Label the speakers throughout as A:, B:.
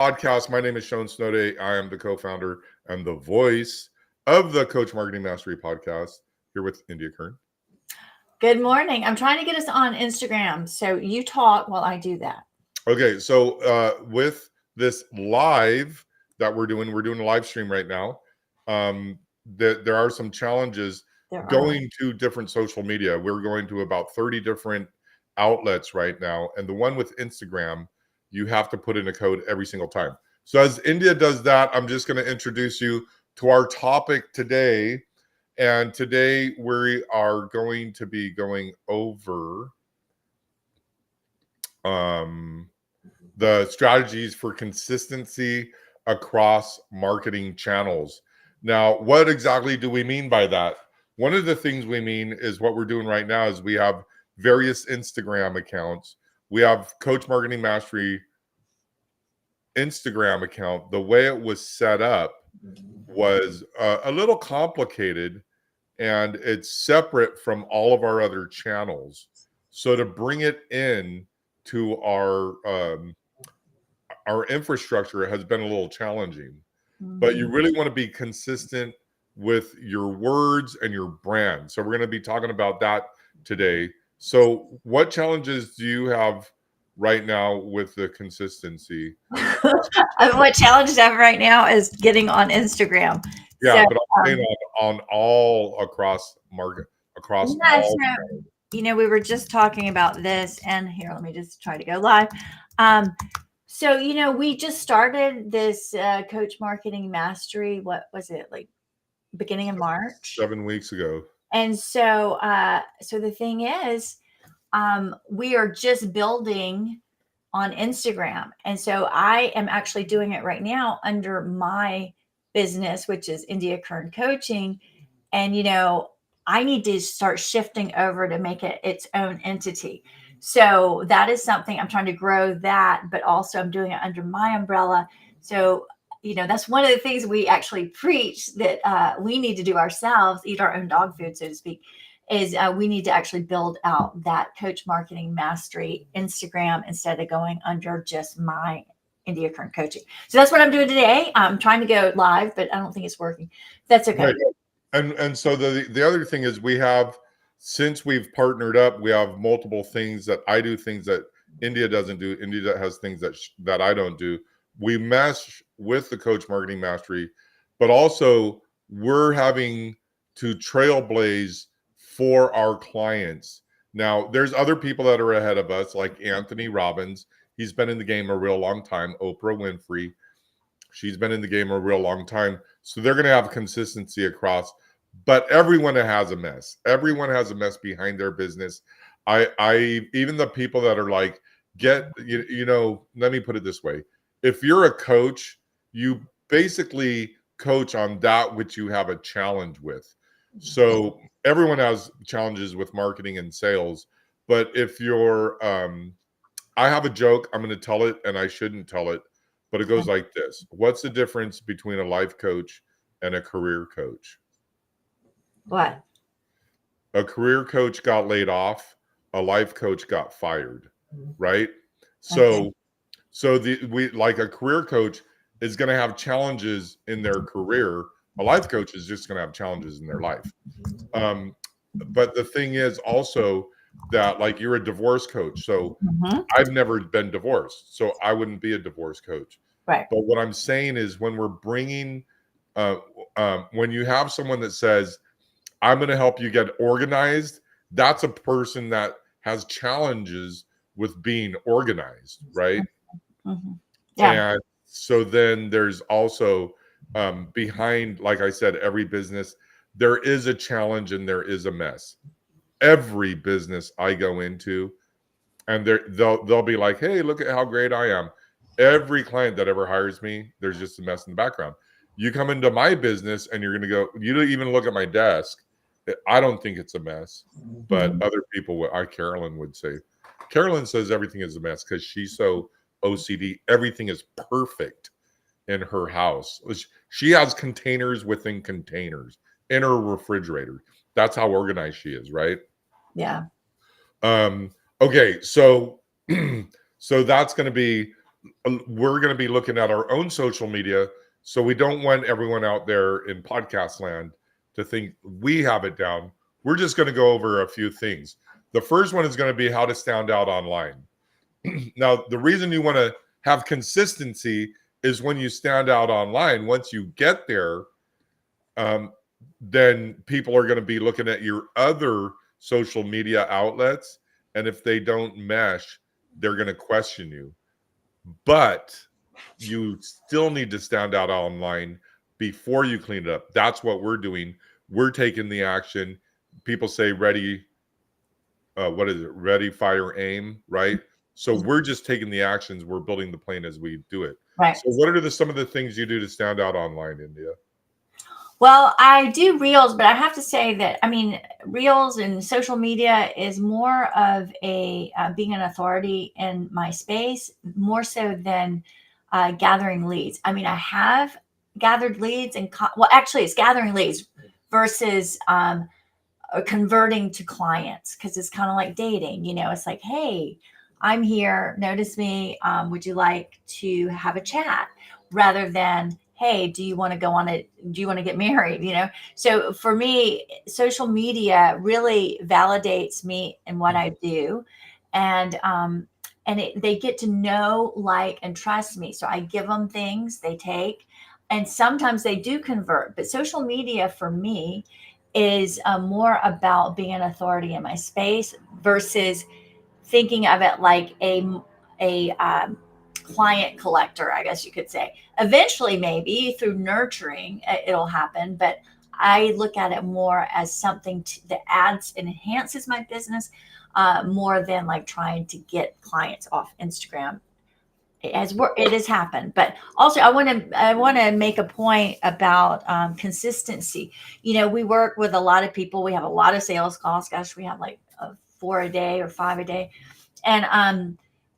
A: podcast. My name is Sean Snowday. I am the co-founder and the voice of the Coach Marketing Mastery podcast here with India Kern.
B: Good morning. I'm trying to get us on Instagram. So you talk while I do that.
A: Okay, so with this live that we're doing a live stream right now. There are some challenges going to different social media. We're going to about 30 different outlets right now. And the one with Instagram, you have to put in a code every single time. So as India does that, I'm just going to introduce you to our topic today. And today we are going to be going over the strategies for consistency across marketing channels. Now, what exactly do we mean by that? One of the things we mean is what we're doing right now is we have various Instagram accounts. We have Coach Marketing Mastery Instagram account. The way it was set up was a little complicated, and it's separate from all of our other channels. So to bring it in to our infrastructure has been a little challenging. But you really want to be consistent with your words and your brand. So we're going to be talking about that today. So what challenges do you have right now with the consistency?
B: What challenge I have right now is getting on Instagram.
A: Yeah, so, but I'm saying on all across market, across all.
B: We were just talking about this, and here, let me just try to go live. So, we just started this Coach Marketing Mastery. What was it, like beginning of March?
A: 7 weeks ago.
B: And so, so the thing is, we are just building on Instagram. And so I am actually doing it right now under my business, which is India Kern Coaching. And, I need to start shifting over to make it its own entity. So that is something I'm trying to grow that, but also I'm doing it under my umbrella. So, that's one of the things we actually preach that we need to do ourselves, eat our own dog food, so to speak, is we need to actually build out that Coach Marketing Mastery Instagram instead of going under just my India Kern Coaching. So that's what I'm doing today. I'm trying to go live, but I don't think it's working. That's okay.
A: Right. And so the other thing is we have, since we've partnered up, we have multiple things that I do, things that India doesn't do. India has things that I don't do. We mesh with the Coach Marketing Mastery, but also we're having to trailblaze for our clients. Now, there's other people that are ahead of us, like Anthony Robbins. He's been in the game a real long time. Oprah Winfrey, she's been in the game a real long time. So they're going to have consistency across, but everyone has a mess. Everyone has a mess behind their business. I even the people that are like, let me put it this way. If you're a coach, you basically coach on that which you have a challenge with. So everyone has challenges with marketing and sales, but if you're, I have a joke, I'm going to tell it and I shouldn't tell it, but it goes like this. What's the difference between a life coach and a career coach?
B: What?
A: A career coach got laid off. A life coach got fired, right? So like a career coach is going to have challenges in their career. A life coach is just going to have challenges in their life. But the thing is also that, like, you're a divorce coach. So I've never been divorced, so I wouldn't be a divorce coach.
B: Right.
A: But what I'm saying is when we're bringing, when you have someone that says, I'm going to help you get organized, that's a person that has challenges with being organized, right? Yeah. And so then there's also behind, like I said, every business, there is a challenge and there is a mess. Every business I go into, and they'll be like, hey, look at how great I am. Every client that ever hires me, there's just a mess in the background. You come into my business and you're going to go, you don't even look at my desk. I don't think it's a mess, but other people, Carolyn would say. Carolyn says everything is a mess because she's so OCD. Everything is perfect in her house. She has containers within containers in her refrigerator. That's how organized she is, right?
B: Yeah.
A: Okay, so so that's going to be we're going to be looking at our own social media. So we don't want everyone out there in podcast land to think we have it down. We're just going to go over a few things. The first one is going to be how to stand out online. Now, the reason you want to have consistency is when you stand out online, once you get there, then people are going to be looking at your other social media outlets. And if they don't mesh, they're going to question you. But you still need to stand out online before you clean it up. That's what we're doing. We're taking the action. People say ready, what is it? Ready, fire, aim, right? So we're just taking the actions. We're building the plane as we do it.
B: Right.
A: So what are some of the things you do to stand out online, India?
B: Well, I do reels, but I have to say that, I mean, reels and social media is more of a being an authority in my space, more so than gathering leads. I mean, I have gathered leads and, well, actually, it's gathering leads versus converting to clients, because it's kind of like dating. It's like, hey, I'm here, notice me. Would you like to have a chat? Rather than, hey, do you want to go on it? Do you want to get married? So for me, social media really validates me and what I do. And they get to know, like, and trust me. So I give them things, they take, and sometimes they do convert. But social media for me is more about being an authority in my space versus thinking of it like a client collector, I guess you could say. Eventually, maybe through nurturing, it'll happen. But I look at it more as something that adds and enhances my business, more than like trying to get clients off Instagram. It has happened. But also, I want to make a point about consistency. We work with a lot of people. We have a lot of sales calls. Gosh, we have like 4 a day or 5 a day.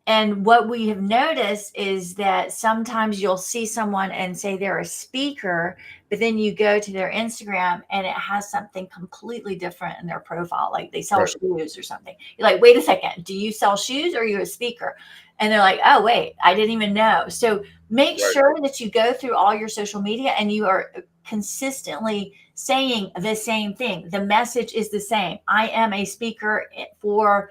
B: And what we have noticed is that sometimes you'll see someone and say they're a speaker, but then you go to their Instagram and it has something completely different in their profile, like they sell shoes or something. You're like, wait a second, do you sell shoes or are you a speaker? And they're like, oh, wait, I didn't even know. So make sure that you go through all your social media and you are consistently saying the same thing. The message is the same. I am a speaker for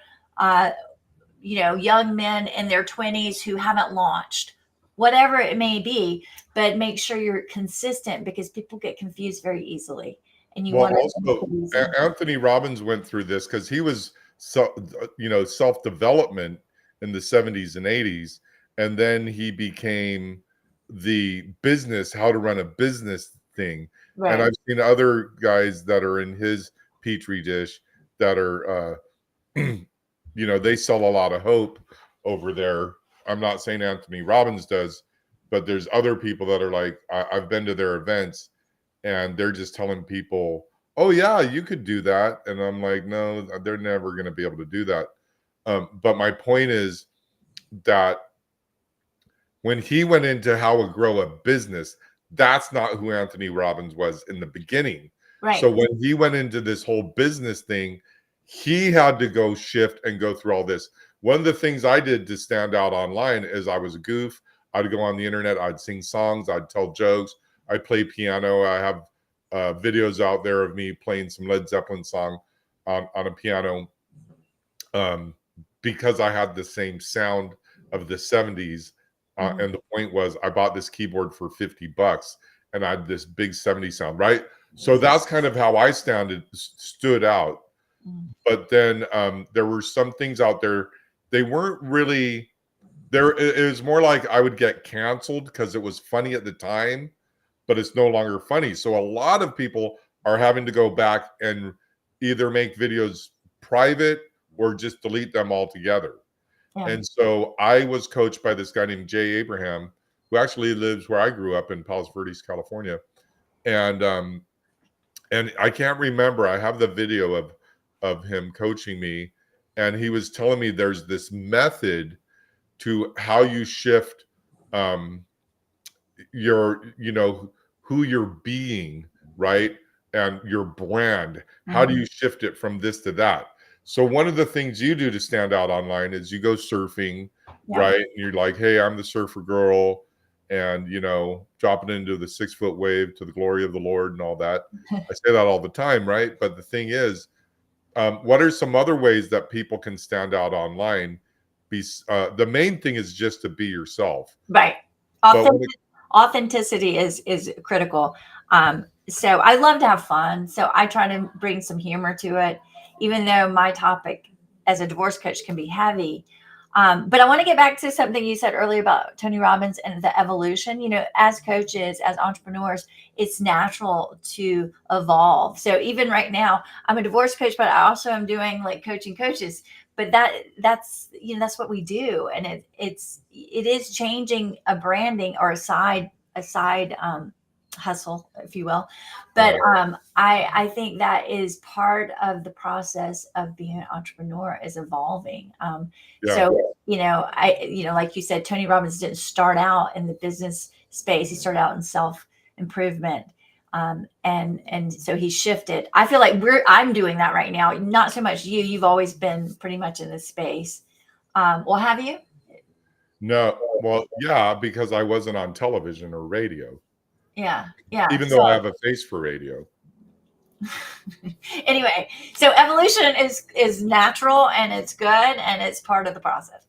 B: young men in their 20s who haven't launched, whatever it may be. But make sure you're consistent, because people get confused very easily. And you want
A: to Anthony Robbins went through this because he was self-development in the 70s and 80s, and then he became the business, how to run a business thing. Right. And I've seen other guys that are in his petri dish that are they sell a lot of hope over there. I'm not saying Anthony Robbins does, but there's other people that are like, I've been to their events and they're just telling people, oh yeah, you could do that. And I'm like, no, they're never going to be able to do that. But my point is that when he went into how to grow a business, that's not who Anthony Robbins was in the beginning. Right. So when he went into this whole business thing, he had to go shift and go through all this. One of the things I did to stand out online is I was a goof. I'd go on the internet. I'd sing songs. I'd tell jokes. I'd play piano. I have videos out there of me playing some Led Zeppelin song on a piano, because I had the same sound of the 70s. And the point was, I bought this keyboard for $50 and I had this big 70s sound, right? So that's kind of how I stood out. But then there were some things out there, they weren't really there. It was more like I would get canceled because it was funny at the time, but it's no longer funny. So a lot of people are having to go back and either make videos private or just delete them altogether. Yeah. And so I was coached by this guy named Jay Abraham, who actually lives where I grew up in Palos Verdes, California. And I can't remember, I have the video of him coaching me, and he was telling me there's this method to how you shift your, who you're being, right? And your brand. How do you shift it from this to that? So one of the things you do to stand out online is you go surfing, right? And you're like, hey, I'm the surfer girl, and dropping into the 6-foot wave to the glory of the Lord and all that. I say that all the time, right? But the thing is, what are some other ways that people can stand out online? The main thing is just to be yourself.
B: Right. Authenticity is critical. So I love to have fun. So I try to bring some humor to it, even though my topic as a divorce coach can be heavy. But I want to get back to something you said earlier about Tony Robbins and the evolution. As coaches, as entrepreneurs, it's natural to evolve. So even right now, I'm a divorce coach, but I also am doing like coaching coaches. But that's what we do, and it is changing a branding or a side hustle, if you will. But I think that is part of the process of being an entrepreneur, is evolving. So like you said, Tony Robbins didn't start out in the business space. He started out in self improvement. And so he shifted. I feel like I'm doing that right now. Not so much you. You've always been pretty much in this space. Well, have you?
A: No. Well, yeah, because I wasn't on television or radio.
B: Yeah.
A: Even though I have a face for radio.
B: Anyway, so evolution is natural, and it's good, and it's part of the process.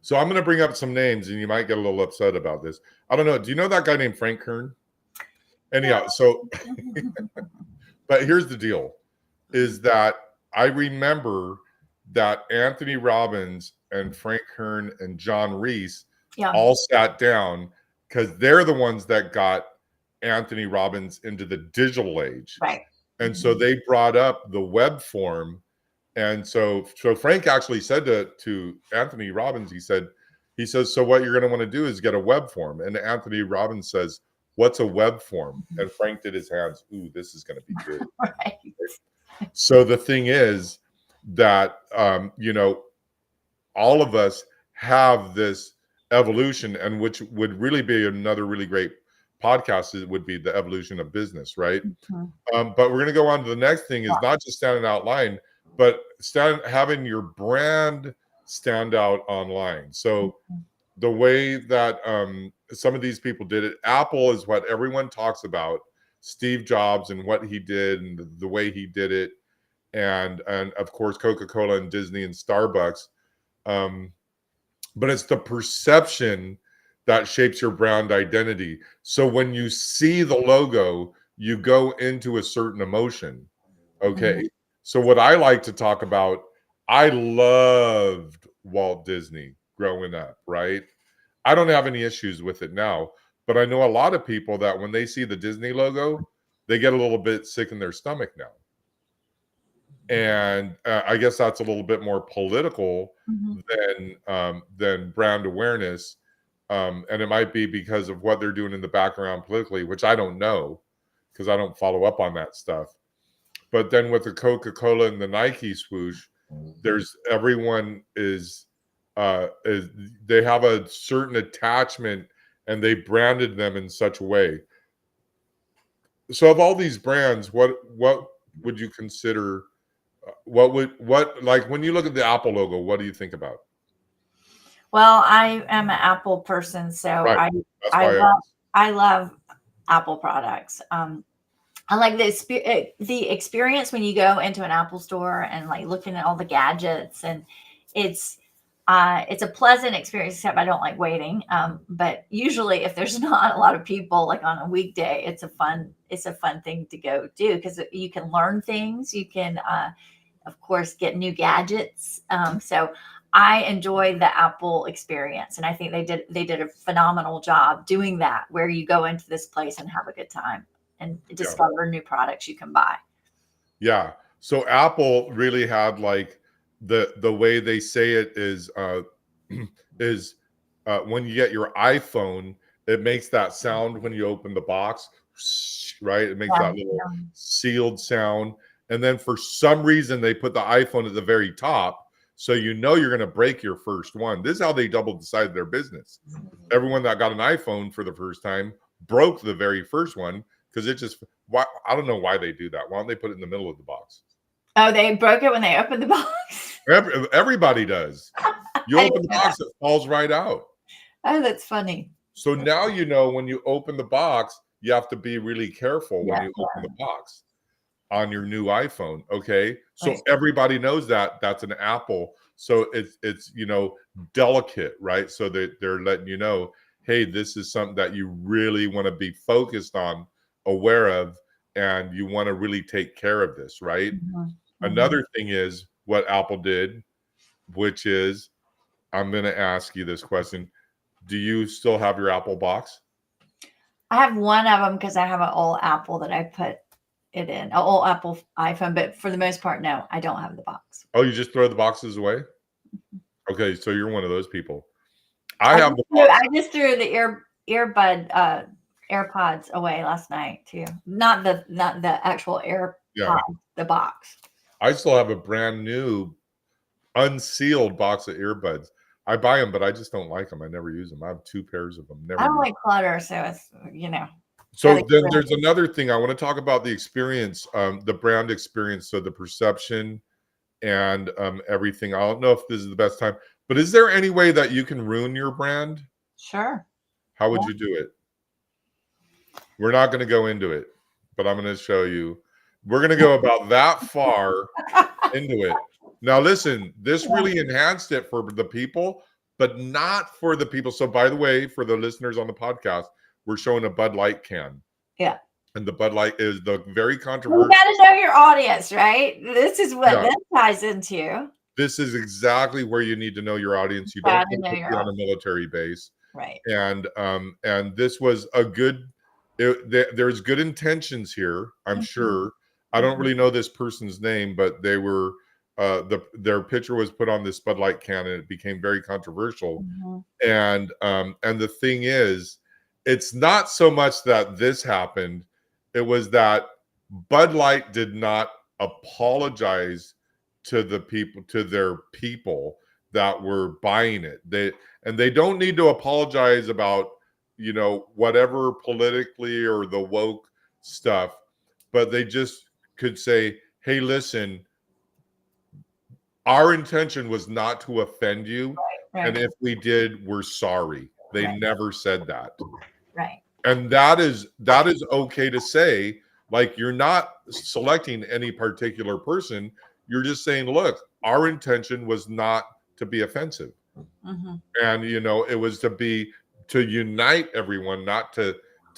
A: So I'm going to bring up some names, and you might get a little upset about this. I don't know. Do you know that guy named Frank Kern? Anyhow, so, but here's the deal, is that I remember that Anthony Robbins and Frank Kern and John Reese all sat down, because they're the ones that got Anthony Robbins into the digital age.
B: Right.
A: And so they brought up the web form. And so Frank actually said to Anthony Robbins, he says, so what you're going to want to do is get a web form. And Anthony Robbins says, what's a web form? And Frank did his hands. Ooh, this is going to be good.
B: Right.
A: So the thing is that, all of us have this evolution, and which would really be another really great podcast, it would be the evolution of business, right?
B: Mm-hmm.
A: But we're going to go on to the next thing, is not just standing out line, but having your brand stand out online. So the way that some of these people did it, Apple is what everyone talks about, Steve Jobs and what he did and the way he did it, and of course Coca-Cola and Disney and Starbucks. But it's the perception that shapes your brand identity. So when you see the logo, you go into a certain emotion. Okay. Mm-hmm. So what I like to talk about, I loved Walt Disney growing up, right? I don't have any issues with it now, but I know a lot of people that when they see the Disney logo, they get a little bit sick in their stomach now. And I guess that's a little bit more political than brand awareness. And it might be because of what they're doing in the background politically, which I don't know, because I don't follow up on that stuff. But then with the Coca-Cola and the Nike swoosh, everyone is they have a certain attachment, and they branded them in such a way. So of all these brands, what would you consider? Like when you look at the Apple logo, what do you think about?
B: Well, I am an Apple person, so
A: right.
B: I love Apple products. I like the experience when you go into an Apple store and like looking at all the gadgets, and it's a pleasant experience, except I don't like waiting. But usually if there's not a lot of people, like on a weekday, it's a fun thing to go do, because you can learn things. You can, of course, get new gadgets. So I enjoy the Apple experience, and I think they did a phenomenal job doing that, where you go into this place and have a good time and discover new products you can buy.
A: Yeah. So Apple really had like the way they say it is when you get your iPhone, it makes that sound when you open the box, right? It makes that little sealed sound. And then for some reason, they put the iPhone at the very top. So you're going to break your first one. This is how they doubled the size of their business. Everyone that got an iPhone for the first time broke the very first one, because I don't know why they do that. Why don't they put it in the middle of the box?
B: Oh, they broke it when they opened the box?
A: Everybody does. You
B: I
A: open
B: didn't
A: the
B: know
A: box,
B: that.
A: it falls right out.
B: Oh, that's funny.
A: So now you know when you open the box, you have to be really careful when
B: Yeah.
A: you open the box on your new iPhone. Okay. So
B: Right.
A: everybody knows that that's an Apple. So it's delicate, right? So they're letting you know, hey, this is something that you really want to be focused on, aware of, and you want to really take care of this, right?
B: Mhm. Mhm.
A: Another thing is what Apple did, which is I'm going to ask you this question. Do you still have your Apple box?
B: I have one of them because I have an old Apple that I put it in, an old Apple iPhone. But for the most part, no, I don't have the box.
A: Oh, you just throw the boxes away? Okay, so you're one of those people. I
B: I
A: have
B: just
A: the
B: threw,
A: box.
B: I just threw the earbud AirPods away last night too. Not the actual
A: Yeah.
B: AirPod, the box.
A: I still have a brand new unsealed box of earbuds. I buy them, but I just don't like them. I never use them. I have 2 pairs of them.
B: I
A: Never
B: don't
A: use.
B: like clutter, so it's gotta
A: So
B: get
A: then
B: rid of
A: there's another thing I want to talk about, the experience, the brand experience, so the perception and everything. I don't know if this is the best time, but is there any way that you can ruin your brand?
B: Sure.
A: How
B: Yeah.
A: would you do it? We're not going to go into it, but I'm going to show you. We're going to go about that far into it. Now, listen, this really enhanced it for the people, but not for the people. So, by the way, for the listeners on the podcast, we're showing a Bud Light can.
B: Yeah.
A: And the Bud Light is the very
B: You
A: controversial.
B: got to know your audience, right? This is what
A: Yeah.
B: this ties into.
A: This is exactly where you need to know your audience. You don't
B: Gotta
A: put
B: know
A: it
B: your
A: on a
B: audience.
A: military base.
B: Right.
A: And this was a good. There's good intentions here, I'm sure. I don't really know this person's name, but they were their picture was put on this Bud Light can, and it became very controversial. And the thing is, it's not so much that this happened; it was that Bud Light did not apologize to the people, to their people that were buying it. They don't need to apologize about whatever politically or the woke stuff, but they just could say, hey, listen, our intention was not to offend you, and
B: Right.
A: if we did, we're sorry. They
B: Right.
A: never said that.
B: Right.
A: And that is okay to say. Like, you're not selecting any particular person, you're just saying, look, our intention was not to be offensive. And it was to unite everyone, not to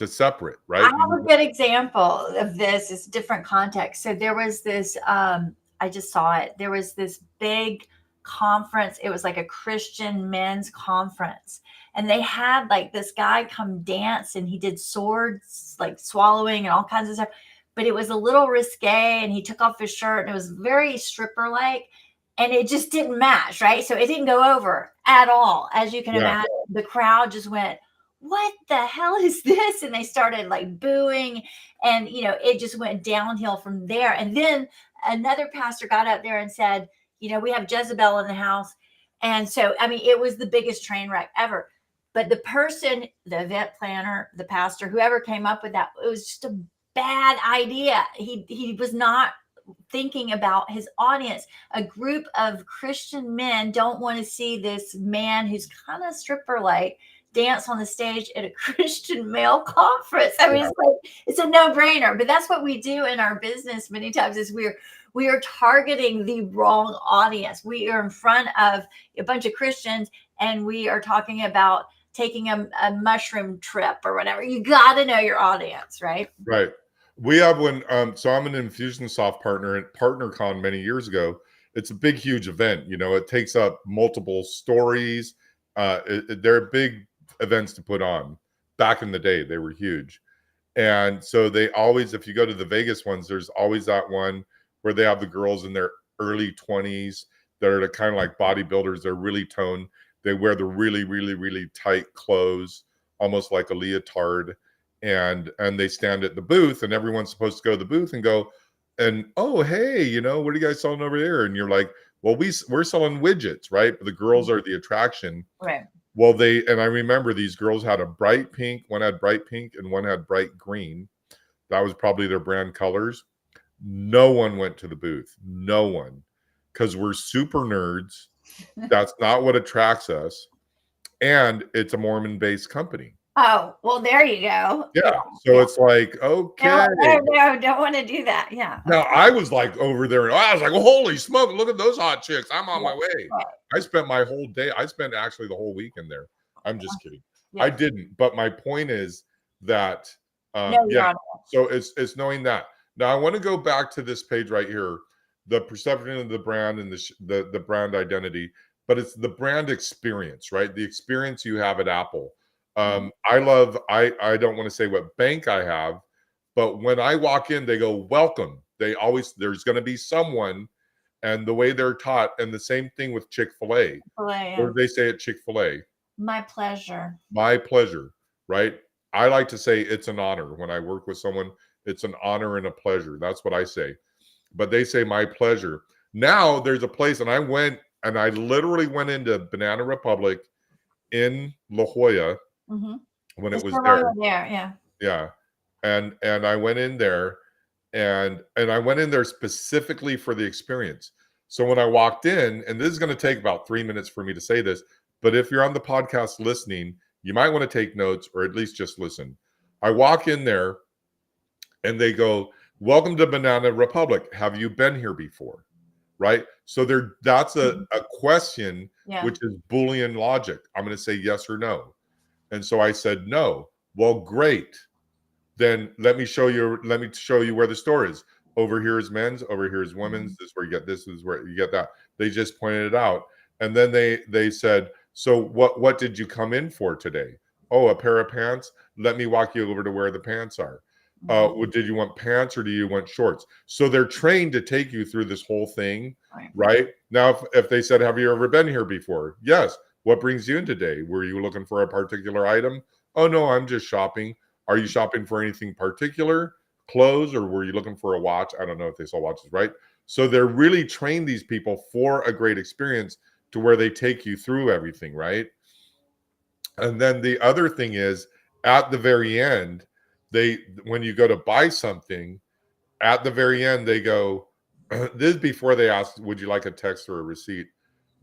A: separate,
B: I
A: right?
B: have a good example of this. It's different context. So there was this, I just saw it. There was this big conference. It was like a Christian men's conference. And they had like this guy come dance and he did swords, like swallowing and all kinds of stuff. But it was a little risque and he took off his shirt and it was very stripper like. And it just didn't match, right? So it didn't go over at all. As you can
A: Yeah.
B: imagine, the crowd just went, what the hell is this? And they started like booing, and it just went downhill from there. And then another pastor got up there and said, we have Jezebel in the house. And so, I mean, it was the biggest train wreck ever. But the person, the event planner, the pastor, whoever came up with that, it was just a bad idea. He was not thinking about his audience. A group of Christian men don't want to see this man who's kind of stripper like dance on the stage at a Christian male conference. I mean, it's a no-brainer. But that's what we do in our business many times is we are targeting the wrong audience. We are in front of a bunch of Christians and we are talking about taking a mushroom trip or whatever. You got to know your audience, right?
A: Right. We have so I'm an Infusionsoft partner at PartnerCon many years ago. It's a big, huge event. It takes up multiple stories. They're big events to put on. Back in the day, they were huge. And so they always, if you go to the Vegas ones, there's always that one where they have the girls in their early 20s that are kind of like bodybuilders. They're really toned. They wear the really, really, really tight clothes, almost like a leotard. And they stand at the booth, and everyone's supposed to go to the booth and go, and oh, hey, what are you guys selling over there? And you're like, well, we're selling widgets, right? But the girls are the attraction.
B: Right.
A: Well, and I remember these girls had a bright pink, one had bright pink and one had bright green. That was probably their brand colors. No one went to the booth. No one. Because we're super nerds. That's not what attracts us. And it's a Mormon-based company.
B: Oh, well, there you go.
A: Yeah. So it's like, okay.
B: No, don't want to do that. Yeah.
A: Now I was like over there, and I was like, well, holy smoke, look at those hot chicks. I'm on my way.
B: Right.
A: I spent my whole day. I spent actually the whole weekend there. I'm just kidding. I
B: Yes.
A: didn't. But my point is that,
B: No, you're
A: yeah.
B: on
A: So it's knowing that. Now I want to go back to this page right here, the perception of the brand and the brand identity, but it's the brand experience, right? The experience you have at Apple. I don't want to say what bank I have, but when I walk in, they go, welcome. There's going to be someone, and the way they're taught, and the same thing with Chick-fil-A. What do they say at Chick-fil-A?
B: My pleasure.
A: My pleasure, right? I like to say it's an honor. When I work with someone, it's an honor and a pleasure. That's what I say. But they say my pleasure. Now there's a place, and I literally went into Banana Republic in La Jolla when it was there.
B: Yeah.
A: Yeah. And I went in there, and I went in there specifically for the experience. So when I walked in, and this is going to take about 3 minutes for me to say this, but if you're on the podcast listening, you might want to take notes or at least just listen. I walk in there and they go, welcome to Banana Republic. Have you been here before? Right? So that's a question, which is Boolean logic. I'm going to say yes or no. And so I said, no. Well, great. Then let me show you where the store is. Over here is men's, over here is women's. This is where you get this is where you get that. They just pointed it out. And then they said, so what did you come in for today? Oh, a pair of pants. Let me walk you over to where the pants are. Did you want pants or do you want shorts? So they're trained to take you through this whole thing, right? Now, if they said, have you ever been here before? Yes. What brings you in today? Were you looking for a particular item? Oh, no, I'm just shopping. Are you shopping for anything particular? Clothes, or were you looking for a watch? I don't know if they sell watches, right? So they're really trained these people for a great experience to where they take you through everything, right? And then the other thing is at the very end, when you go to buy something, at the very end, they go, this is before they ask, would you like a text or a receipt?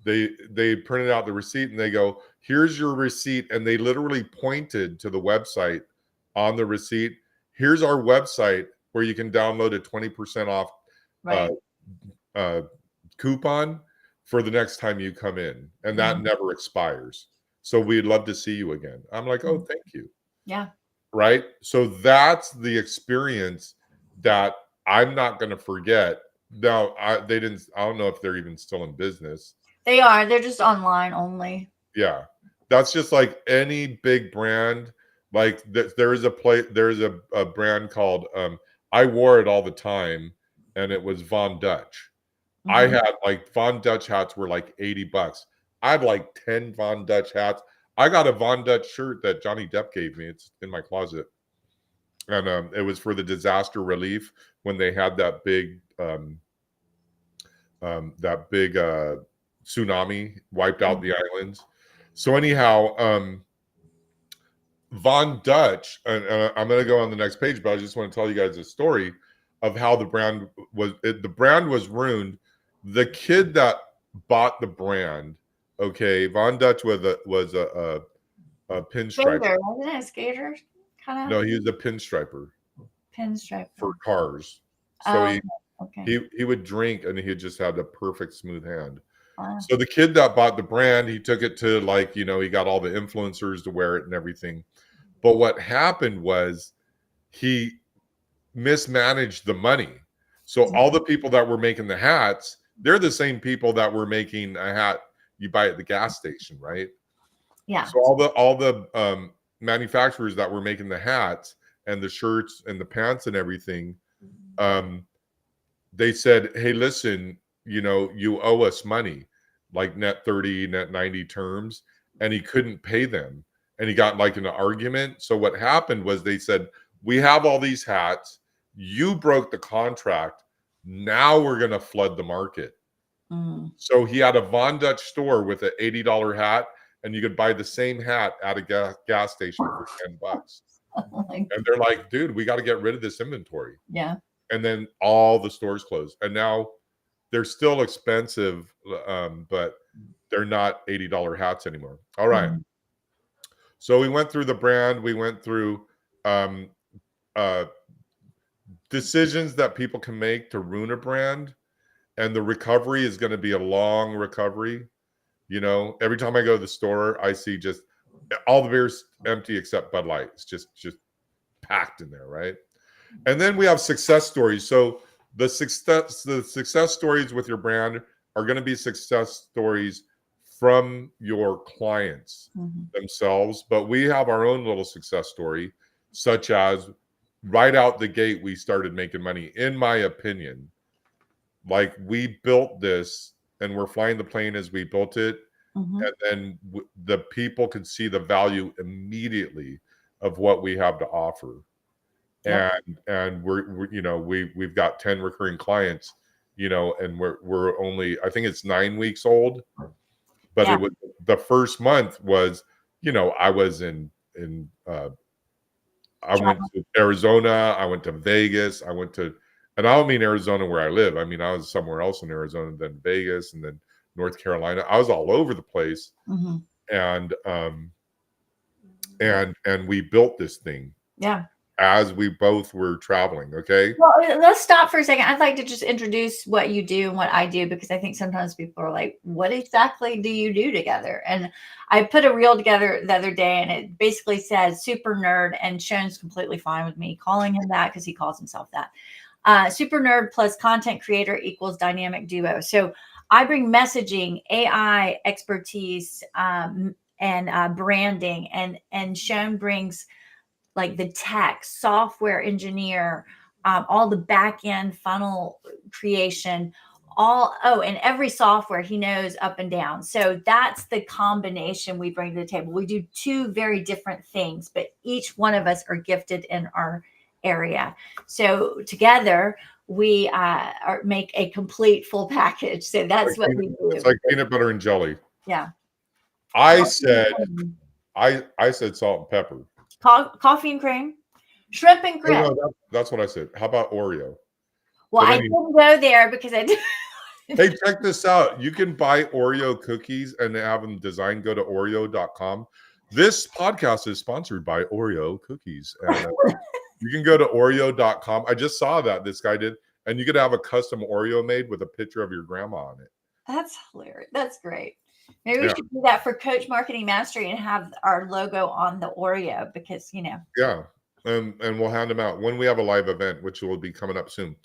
A: They printed out the receipt and they go, here's your receipt. And they literally pointed to the website on the receipt. Here's our website where you can download a 20% off coupon for the next time you come in. And that never expires. So we'd love to see you again. I'm like, oh, thank you.
B: Yeah.
A: Right. So that's the experience that I'm not going to forget. Now, I don't know if they're even still in business.
B: They are. They're just online only.
A: Yeah. That's just like any big brand. Like there's a brand called, I wore it all the time, and it was Von Dutch. I had like Von Dutch hats were like $80. I had like 10 Von Dutch hats. I got a Von Dutch shirt that Johnny Depp gave me. It's in my closet. And it was for the disaster relief when they had that big tsunami wiped out the islands. So anyhow, Von Dutch, and I'm going to go on the next page, but I just want to tell you guys a story of how the brand was ruined. The kid that bought the brand, okay, Von Dutch was a pinstriper.
B: Skater, wasn't it? A skater, kind of.
A: No, he was a pinstriper.
B: Pinstriper
A: for cars. So he would drink, and he just had a perfect smooth hand. So the kid that bought the brand, he took it to he got all the influencers to wear it and everything. But what happened was he mismanaged the money. So all the people that were making the hats, they're the same people that were making a hat you buy at the gas station, right?
B: Yeah.
A: So all the manufacturers that were making the hats and the shirts and the pants and everything, they said, hey, listen, you owe us money, like net 30, net 90 terms. And he couldn't pay them. And he got like in an argument. So what happened was they said, we have all these hats. You broke the contract. Now we're going to flood the market. So he had a Von Dutch store with an $80 hat, and you could buy the same hat at a gas station for $10. And they're like, dude, we got to get rid of this inventory.
B: Yeah.
A: And then all the stores closed. And now they're still expensive, but they're not $80 hats anymore. All right.
B: Mhm.
A: So we went through the brand. We went through um, uh, decisions that people can make to ruin a brand, and the recovery is going to be a long recovery. You know, every time I go to the store, I see just all the beers empty except Bud Light. It's just packed in there, right? And then we have success stories. So the success stories with your brand are going to be success stories from your clients
B: Mhm.
A: themselves, but we have our own little success story, such as right out the gate we started making money. In my opinion, like we built this and we're flying the plane as we built it,
B: Mhm.
A: and then the people could see the value immediately of what we have to offer.
B: Yep.
A: And we're you know, we've got 10 recurring clients, you know, and we're only, I think it's 9 weeks old, but
B: Yeah.
A: it was the first month was, you know, I was in I went
B: Travel.
A: to Arizona, I went to Vegas, I went to, and I don't mean Arizona where I live. I mean, I was somewhere else in Arizona, then Vegas, and then North Carolina. I was all over the place.
B: Mhm.
A: And and we built this thing
B: Yeah.
A: as we both were traveling. Okay.
B: Well, let's stop for a second. I'd like to just introduce what you do and what I do, because I think sometimes people are like, what exactly do you do together? And I put a reel together the other day, and it basically says super nerd, and Sean's completely fine with me calling him that because he calls himself that. Super nerd plus content creator equals dynamic duo. So I bring messaging, AI expertise, and branding, and Sean brings like the tech, software engineer, all the back end funnel creation, and every software he knows up and down. So that's the combination we bring to the table. We do two very different things, but each one of us are gifted in our area. So together we make a complete full package. So that's what we
A: It's
B: do.
A: like peanut butter and jelly.
B: Yeah.
A: I said I said salt and pepper.
B: Coffee and cream, shrimp and
A: Oh
B: grits.
A: no, that's what I said. How about Oreo?
B: Well,
A: But
B: I
A: anyway,
B: didn't go there because I did.
A: hey, check this out. You can buy Oreo cookies and have them designed. Go to Oreo.com. This podcast is sponsored by Oreo cookies. And you can go to Oreo.com. I just saw that this guy did. And you could have a custom Oreo made with a picture of your grandma on it.
B: That's hilarious. That's great. Maybe we
A: Yeah.
B: should do that for Coach Marketing Mastery and have our logo on the Oreo, because
A: Yeah. And we'll hand them out when we have a live event, which will be coming up soon.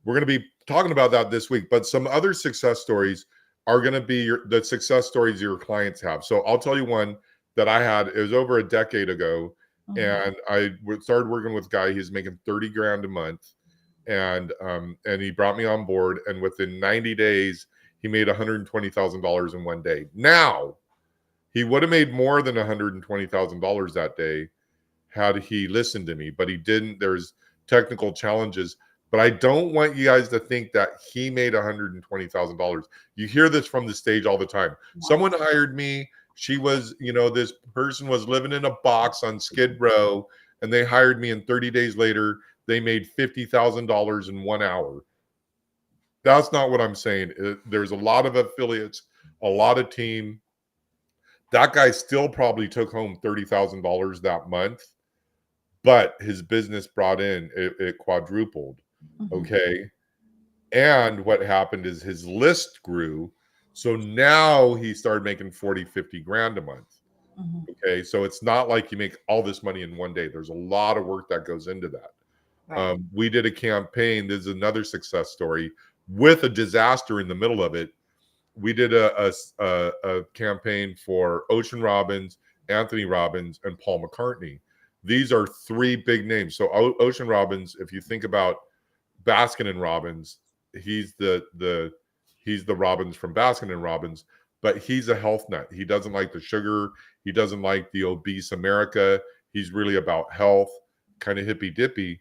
A: We're going to be talking about that this week. But some other success stories are going to be the success stories your clients have. So I'll tell you one that I had. It was over a decade ago. And I started working with a guy. He's making 30 grand a month. And he brought me on board. And within 90 days, he made $120,000 in one day. Now, he would have made more than $120,000 that day had he listened to me, but he didn't. There's technical challenges. But I don't want you guys to think that he made $120,000. You hear this from the stage all the time. Someone hired me. She was, this person was living in a box on Skid Row, and they hired me, and 30 days later, they made $50,000 in 1 hour. That's not what I'm saying. There's a lot of affiliates, a lot of team. That guy still probably took home $30,000 that month, but his business brought in, it quadrupled. Okay. And what happened is his list grew. So now he started making 40, 50 grand a month. Okay. So it's not like you make all this money in one day. There's a lot of work that goes into that.
B: Right.
A: We did a campaign. This is another success story with a disaster in the middle of it. We did a campaign for Ocean Robbins, Anthony Robbins, and Paul McCartney. These are three big names. So Ocean Robbins, if you think about Baskin and Robbins, he's the Robbins from Baskin and Robbins, but he's a health nut. He doesn't like the sugar. He doesn't like the obese America. He's really about health, kind of hippy dippy.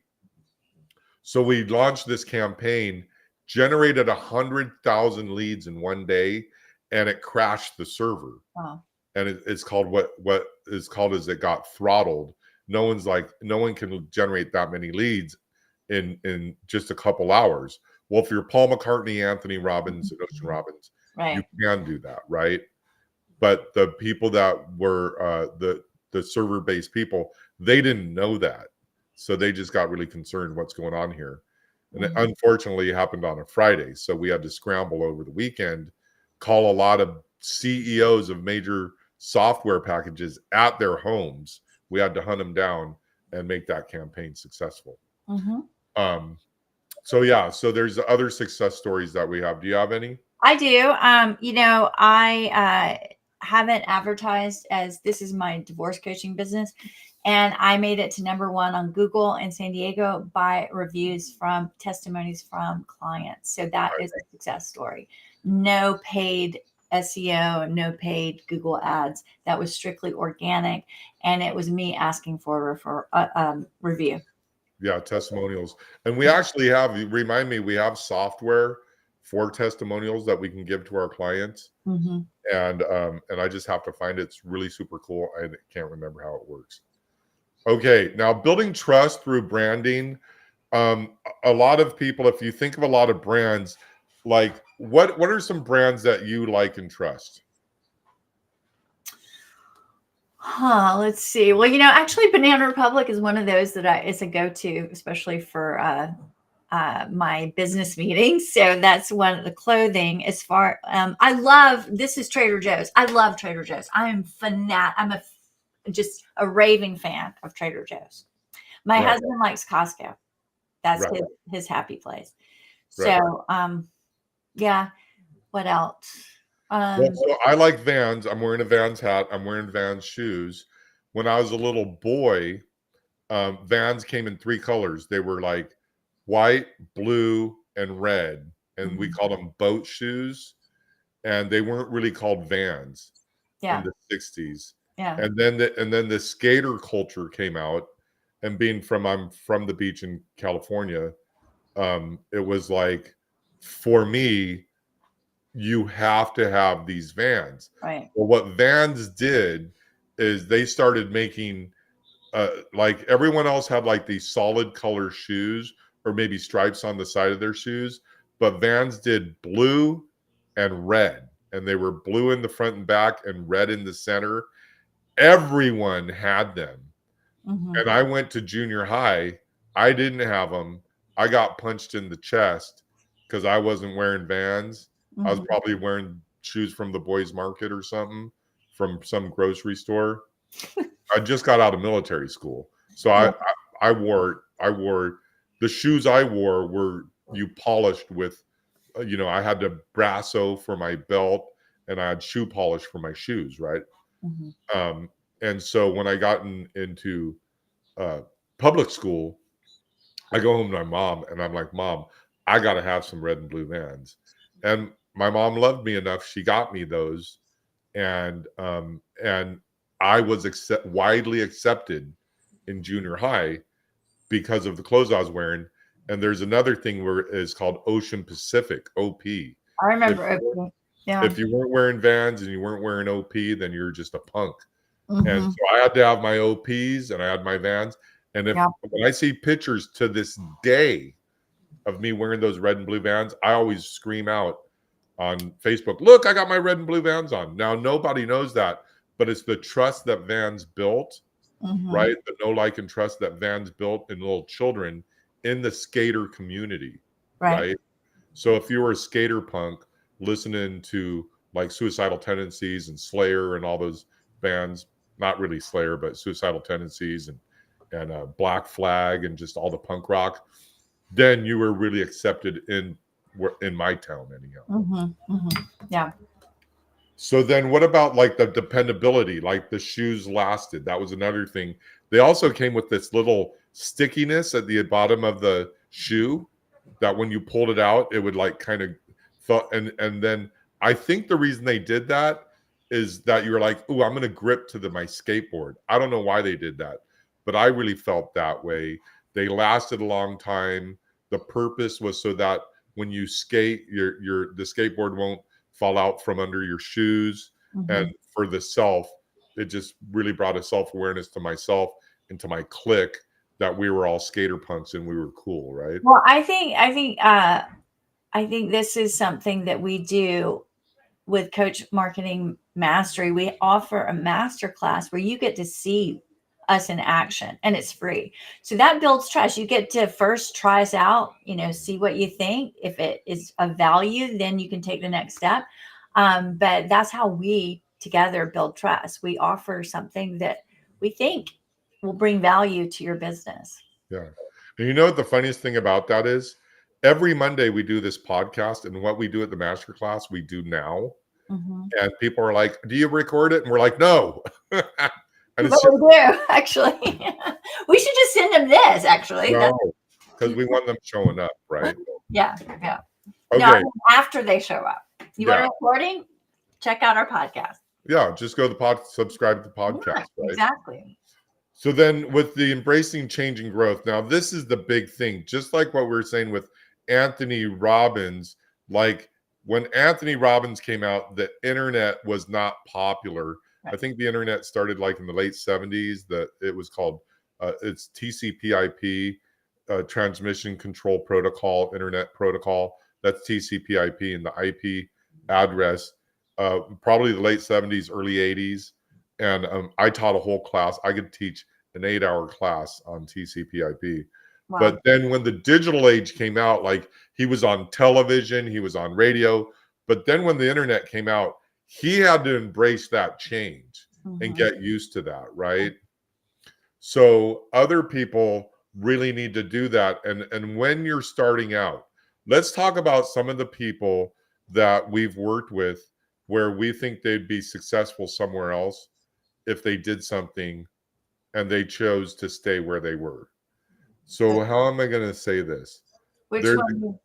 A: So we launched this campaign, generated 100,000 leads in one day, and it crashed the server.
B: Wow.
A: And it's called what is called is it got throttled. No one can generate that many leads in just a couple hours. Well, if you're Paul McCartney, Anthony Robbins, and Ocean Robbins, you
B: Right.
A: can do that, right? But the people that were the server-based people, they didn't know that, so they just got really concerned what's going on here. And it unfortunately happened on a Friday, so we had to scramble over the weekend, call a lot of CEOs of major software packages at their homes. We had to hunt them down and make that campaign successful. So yeah, so there's other success stories that we have. Do you have any?
B: I do. I haven't advertised as this is my divorce coaching business, and I made it to #1 on Google in San Diego by reviews from testimonies from clients. So that is a success story. No paid SEO, no paid Google ads. That was strictly organic, and it was me asking for a review.
A: Yeah, testimonials. And we actually have, remind me, we have software for testimonials that we can give to our clients. And I just have to find it. It's really super cool. I can't remember how it works. Okay, now building trust through branding. A lot of people, if you think of a lot of brands, like what are some brands that you like and trust?
B: Let's see. Well, actually Banana Republic is one of those that it's a go-to, especially for my business meetings. So that's one of the clothing. As far I love, this is Trader Joe's. I love Trader Joe's. I'm just a raving fan of Trader Joe's. My husband likes Costco. That's his happy place. So yeah. What else?
A: Well, so I like Vans. I'm wearing a Vans hat. I'm wearing Vans shoes. When I was a little boy, Vans came in 3 colors. They were like white, blue, and red, and we called them boat shoes. And they weren't really called Vans in the 60s.
B: Yeah.
A: And then the skater culture came out. And I'm from the beach in California, it was like, for me, you have to have these Vans.
B: Right.
A: Well, what Vans did is they started making like everyone else had like these solid color shoes or maybe stripes on the side of their shoes, but Vans did blue and red, and they were blue in the front and back and red in the center. Everyone had them. And I went to junior high. I didn't have them. I got punched in the chest because I wasn't wearing Vans. I was probably wearing shoes from the boys' market or something from some grocery store. I just got out of military school. So I wore the shoes I wore were polished with, I had the Brasso for my belt and I had shoe polish for my shoes, right? And so when I got into public school, I go home to my mom and I'm like, Mom, I got to have some red and blue Vans. And my mom loved me enough. She got me those. And I was widely accepted in junior high because of the clothes I was wearing. And there's another thing where it's called Ocean Pacific, OP.
B: I remember OP. Yeah.
A: If you weren't wearing Vans and you weren't wearing OP, then you're just a punk. And so I had to have my OPs and I had my Vans. And when I see pictures to this day of me wearing those red and blue Vans, I always scream out on Facebook, look, I got my red and blue Vans on. Now, nobody knows that, but it's the trust that Vans built, right? The know, like, and trust that Vans built in little children in the skater community, right? So if you were a skater punk listening to like Suicidal Tendencies and Slayer and all those bands, not really Slayer, but Suicidal Tendencies and Black Flag and just all the punk rock, then you were really accepted in my town anyhow.
B: Yeah.
A: So then what about like the dependability, like the shoes lasted? That was another thing. They also came with this little stickiness at the bottom of the shoe that when you pulled it out, it would like kind of and then I think the reason they did that is that you were like, oh, I'm going to grip to my skateboard. I don't know why they did that, but I really felt that way. They lasted a long time. The purpose was so that when you skate, the skateboard won't fall out from under your shoes. And for the self, it just really brought a self-awareness to myself and to my clique that we were all skater punks and we were cool, right?
B: Well, I think I think this is something that we do with Coach Marketing Mastery. We offer a master class where you get to see us in action, and it's free. So that builds trust. You get to first try us out, see what you think. If it is of value, then you can take the next step. But that's how we together build trust. We offer something that we think will bring value to your business.
A: Yeah. And you know what the funniest thing about that is? Every Monday we do this podcast, and what we do at the masterclass, we do now.
B: Mm-hmm.
A: And people are like, "Do you record it?" And we're like, "No." And
B: But
A: it's just,
B: we do, actually. We should just send them this, actually.
A: no, because we want them showing up, right?
B: Yeah. No,
A: Okay.
B: after they show up. You want a recording? Check out our podcast.
A: Yeah, just go to the subscribe to the podcast, right?
B: Exactly.
A: So then with the embracing change and growth, now this is the big thing, just like what we were saying with Anthony Robbins. Like when Anthony Robbins came out, the internet was not popular.
B: Right.
A: I think the internet started like in the late 70s. That it was called it's TCP/IP, transmission control protocol, internet protocol. That's TCP/IP, and the IP address, probably the late 70s, early 80s. And I taught a whole class. I could teach an 8-hour class on TCP/IP.
B: Wow.
A: But then when the digital age came out, like he was on television, he was on radio. But then when the internet came out, he had to embrace that change and get used to that, right? So other people really need to do that. And when you're starting out, let's talk about some of the people that we've worked with where we think they'd be successful somewhere else if they did something and they chose to stay where they were. So how am I going to say this?
B: Which one?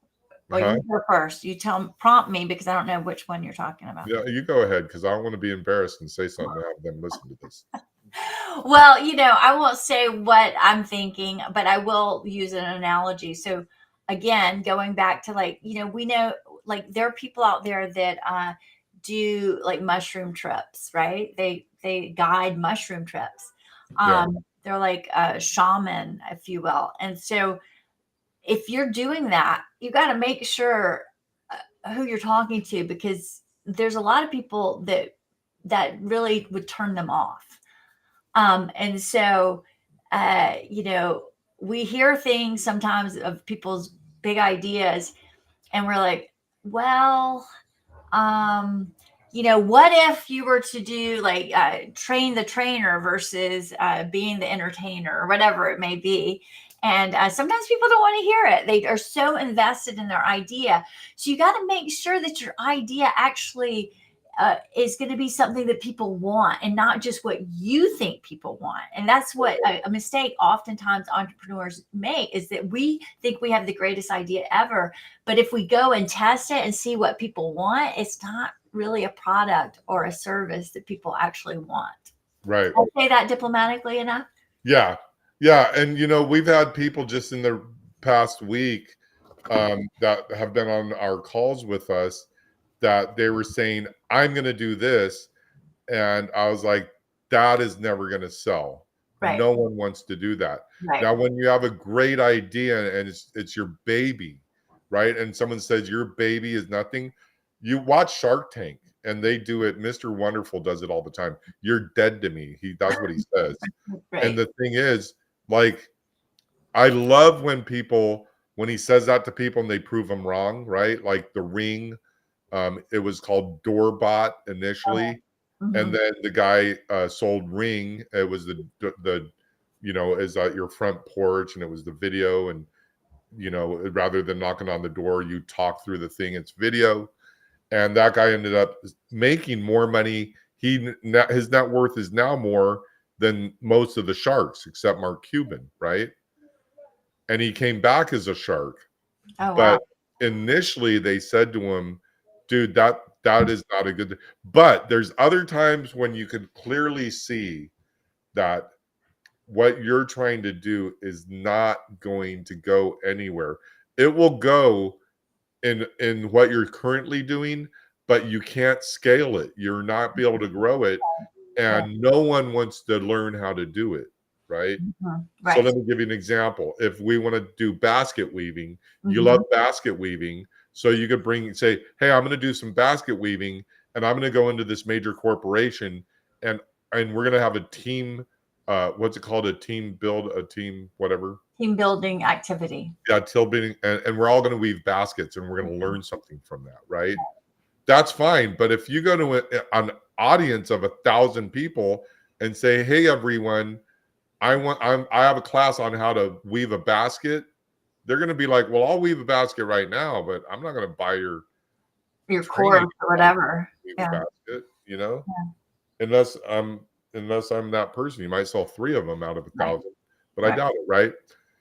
B: Well, you go first. You prompt me, because I don't know which one you're talking about.
A: Yeah, you go ahead, because I don't want to be embarrassed and say something and have them listen to this.
B: Well, I won't say what I'm thinking, but I will use an analogy. So again, going back to we know there are people out there that do like mushroom trips, right? They guide mushroom trips. They're like a shaman, if you will. And so if you're doing that, you got to make sure who you're talking to, because there's a lot of people that really would turn them off. And so, we hear things sometimes of people's big ideas, and we're like, well, what if you were to do train the trainer versus being the entertainer, or whatever it may be. And sometimes people don't want to hear it. They are so invested in their idea. So you got to make sure that your idea actually is going to be something that people want, and not just what you think people want. And that's what a mistake oftentimes entrepreneurs make, is that we think we have the greatest idea ever. But if we go and test it and see what people want, it's not really a product or a service that people actually want.
A: Right.
B: I'll say that diplomatically enough.
A: Yeah. Yeah. And, we've had people just in the past week that have been on our calls with us, that they were saying, I'm going to do this. And I was like, that is never going to sell. Right. No one wants to do that. Right. Now, when you have a great idea and it's your baby, right? And someone says your baby is nothing. You watch Shark Tank and they do it. Mr. Wonderful does it all the time. You're dead to me. That's what he says. Right. And the thing is, I love when he says that to people and they prove him wrong, right? Like The Ring. It was called Doorbot initially. And then the guy sold Ring. It was the is at your front porch, and it was the video. And, rather than knocking on the door, you talk through the thing. It's video. And that guy ended up making more money. His net worth is now more than most of the sharks, except Mark Cuban, right? And he came back as a shark. Oh, wow. But initially they said to him, dude, that is not a good, but there's other times when you can clearly see that what you're trying to do is not going to go anywhere. It will go in what you're currently doing, but you can't scale it. You're not be able to grow it, and no one wants to learn how to do it, right? Right. So let me give you an example. If we want to do basket weaving, you love basket weaving. So you could say, hey, I'm going to do some basket weaving, and I'm going to go into this major corporation, and we're going to have a team. What's it called? A team whatever.
B: Team building activity.
A: Yeah, team building, and we're all going to weave baskets, and we're going to learn something from that, right? That's fine. But if you go to an audience of 1,000 people and say, hey, everyone, I have a class on how to weave a basket, they're going to be like, well, I'll weave a basket right now, but I'm not going to buy your
B: course or whatever.
A: Weave a basket, you know, unless I'm that person. You might sell 3 of them out of 1,000, but I doubt it, right?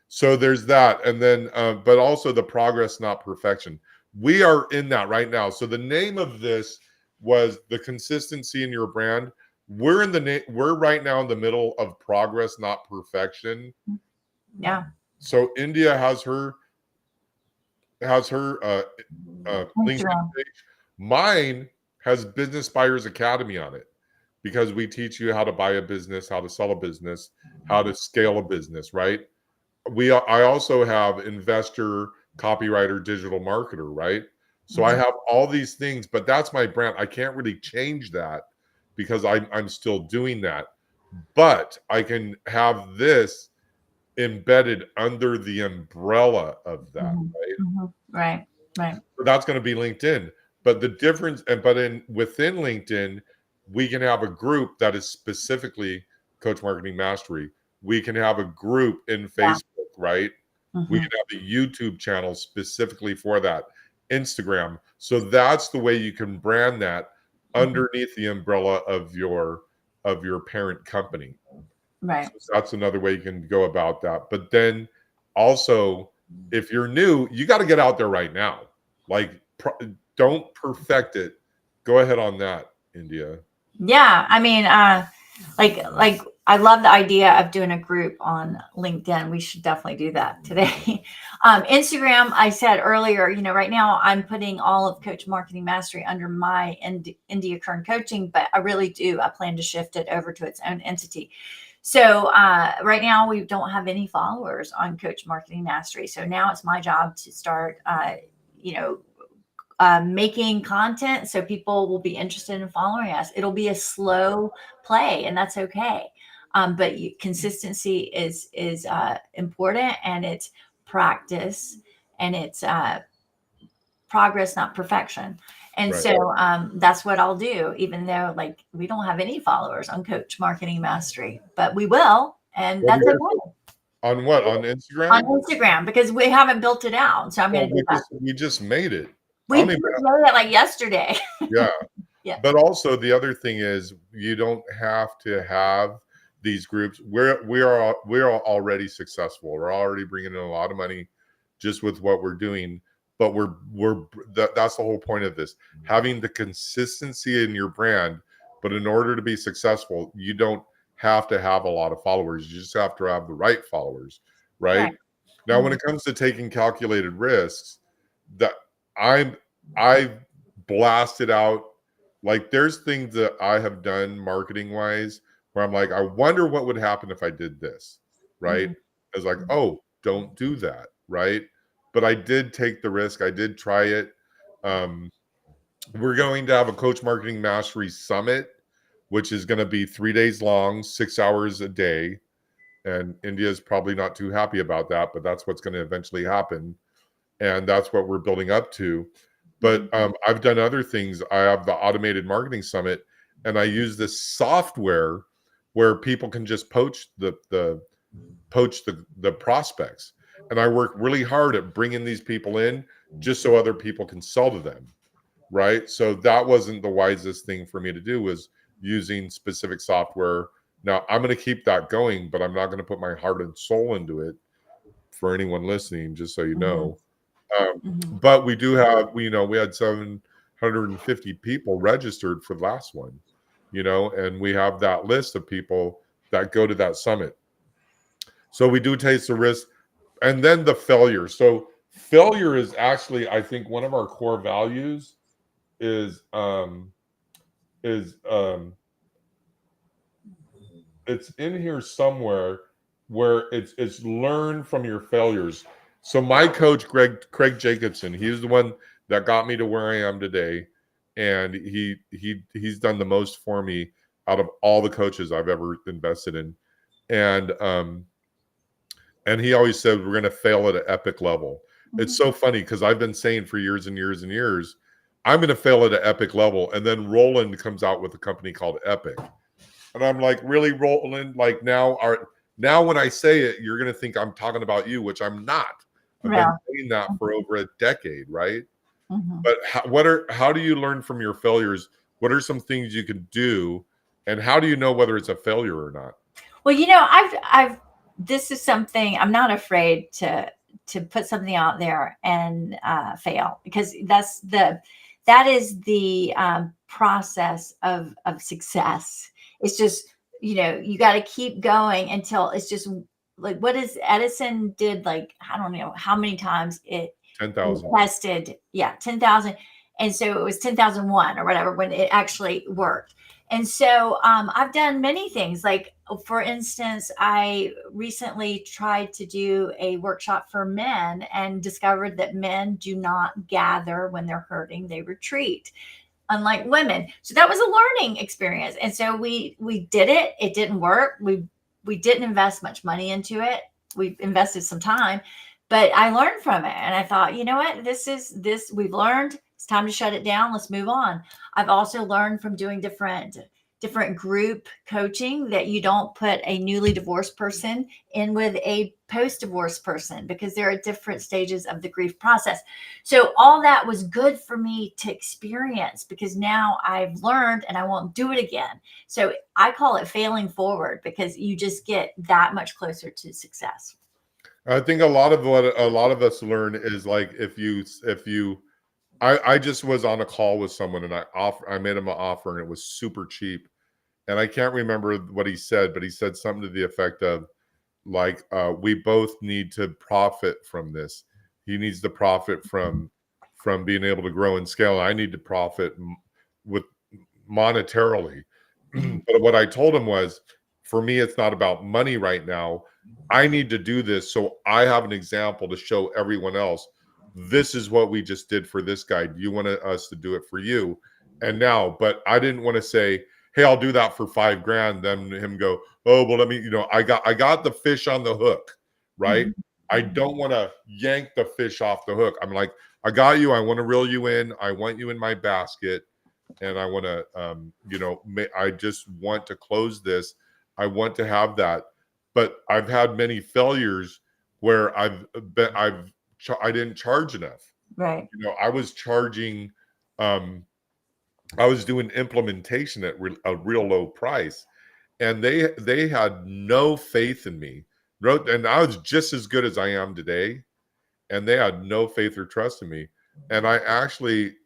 A: So there's that. And then, but also the progress, not perfection. We are in that right now. So the name of this was the consistency in your brand. We're right now in the middle of progress, not perfection.
B: Yeah.
A: So India has her LinkedIn page. Mine has Business Buyers Academy on it, because we teach you how to buy a business, how to sell a business, how to scale a business, right? I also have investor, copywriter, digital marketer, right? So I have all these things, but that's my brand. I can't really change that because I'm still doing that. But I can have this embedded under the umbrella of that,
B: right? Right.
A: So that's going to be LinkedIn. But the difference, within LinkedIn, we can have a group that is specifically Coach Marketing Mastery. We can have a group in Facebook, right? We can have a YouTube channel specifically for that, Instagram. So that's the way you can brand that underneath the umbrella of your parent company.
B: Right.
A: So that's another way you can go about that. But then also, if you're new, you got to get out there right now. Like, don't perfect it. Go ahead on that, India.
B: Yeah, I mean, like I love the idea of doing a group on LinkedIn. We should definitely do that today. Instagram, I said earlier, right now I'm putting all of Coach Marketing Mastery under my India Kern Coaching, but I plan to shift it over to its own entity. So right now we don't have any followers on Coach Marketing Mastery. So now it's my job to start, making content so people will be interested in following us. It'll be a slow play, and that's okay. But consistency is important, and it's practice, and it's progress, not perfection. And so that's what I'll do, even though we don't have any followers on Coach Marketing Mastery, but we will, and that's okay.
A: On what? On Instagram?
B: On Instagram, because we haven't built it out. So I'm going to do that.
A: We just made it.
B: We made it yesterday.
A: Yeah.
B: Yeah.
A: But also the other thing is, you don't have to have these groups. We are already successful. We're already bringing in a lot of money just with what we're doing. But that's the whole point of this, having the consistency in your brand. But in order to be successful, you don't have to have a lot of followers. You just have to have the right followers, right? Now, when it comes to taking calculated risks, that I've blasted out. Like, there's things that I have done marketing wise where I'm like, I wonder what would happen if I did this, right? I was like, oh, don't do that, right? But I did take the risk. I did try it. We're going to have a Coach Marketing Mastery Summit, which is going to be 3 days long, 6 hours a day. And India is probably not too happy about that, but that's what's going to eventually happen. And that's what we're building up to. But I've done other things. I have the Automated Marketing Summit, and I use this software where people can just poach the prospects. And I work really hard at bringing these people in just so other people can sell to them, right? So that wasn't the wisest thing for me to do, was using specific software. Now, I'm going to keep that going, but I'm not going to put my heart and soul into it for anyone listening, just so you know. But we do have, we had 750 people registered for the last one, and we have that list of people that go to that summit. So we do taste the risk. And then the failure. So failure is actually, I think, one of our core values is it's in here somewhere, where it's learn from your failures. So my coach, Craig Jacobson, he's the one that got me to where I am today. And he's done the most for me out of all the coaches I've ever invested in. And he always said, we're going to fail at an epic level. It's so funny because I've been saying for years and years and years, I'm going to fail at an epic level. And then Roland comes out with a company called Epic. And I'm like, really, Roland? Like now when I say it, you're going to think I'm talking about you, which I'm not. I've been saying that for over a decade, right? But how do you learn from your failures? What are some things you can do? And how do you know whether it's a failure or not?
B: Well, this is something I'm not afraid to put something out there and fail, because that is the process of success. It's just, you got to keep going until it's just like, what is Edison did, like, I don't know how many times it
A: 10,000
B: tested. Yeah. 10,000. And so it was 10,001 or whatever when it actually worked. And so I've done many things. Like, for instance, I recently tried to do a workshop for men and discovered that men do not gather when they're hurting, they retreat, unlike women. So that was a learning experience. And so we did it. It didn't work. We didn't invest much money into it. We invested some time, but I learned from it. And I thought, you know what, this we've learned. It's time to shut it down. Let's move on. I've also learned from doing different group coaching that you don't put a newly divorced person in with a post-divorce person, because they're at different stages of the grief process. So all that was good for me to experience, because now I've learned and I won't do it again. So I call it failing forward, because you just get that much closer to success.
A: I think a lot of what a lot of us learn is, like, I just was on a call with someone and I made him an offer and it was super cheap. And I can't remember what he said, but he said something to the effect of, like, we both need to profit from this. He needs to profit from being able to grow and scale. I need to profit with monetarily. But what I told him was, for me, it's not about money right now. I need to do this so I have an example to show everyone else. This is what we just did for this guy. Do you want us to do it for you? And now, but I didn't want to say, hey, I'll do that for $5,000. Then him go, oh, well, let me, I got the fish on the hook, right? I don't want to yank the fish off the hook. I'm like, I got you. I want to reel you in. I want you in my basket. And I want to, I just want to close this. I want to have that. But I've had many failures where I didn't charge enough.
B: Right.
A: I was charging, I was doing implementation at a real low price, and they had no faith in me. And I was just as good as I am today, and they had no faith or trust in me. And I actually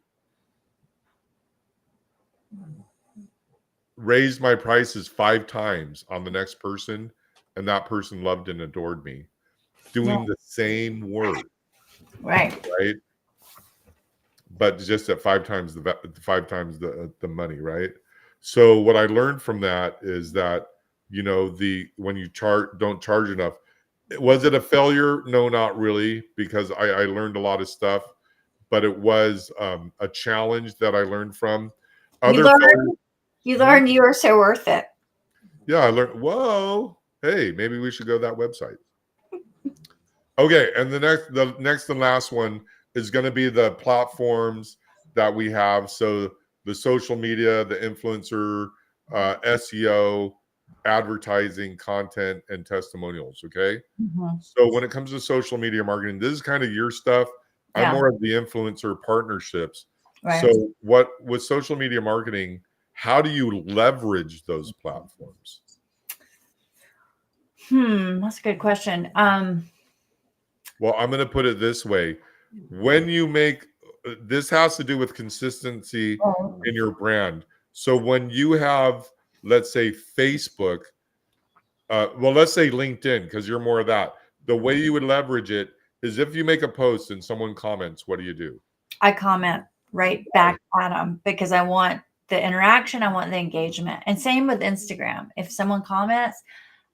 A: raised my prices 5 times on the next person, and that person loved and adored me, doing the same work.
B: Right.
A: But just at 5 times the money, right? So what I learned from that is that, when you don't charge enough. Was it a failure? No, not really, because I learned a lot of stuff, but it was a challenge that I learned from.
B: You learned you are so worth it.
A: Yeah, I learned, whoa, hey, maybe we should go to that website. Okay, and the next and last one is going to be the platforms that we have. So the social media, the influencer, SEO, advertising, content, and testimonials. Okay. So when it comes to social media marketing, this is kind of your stuff. I'm more of the influencer partnerships. Right. So with social media marketing, how do you leverage those platforms?
B: That's a good question.
A: Well, I'm going to put it this way. When you this has to do with consistency in your brand. So when you have, let's say, Facebook, let's say LinkedIn, because you're more of that. The way you would leverage it is if you make a post and someone comments, what do?
B: I comment right back at them, because I want the interaction. I want the engagement. And same with Instagram. If someone comments,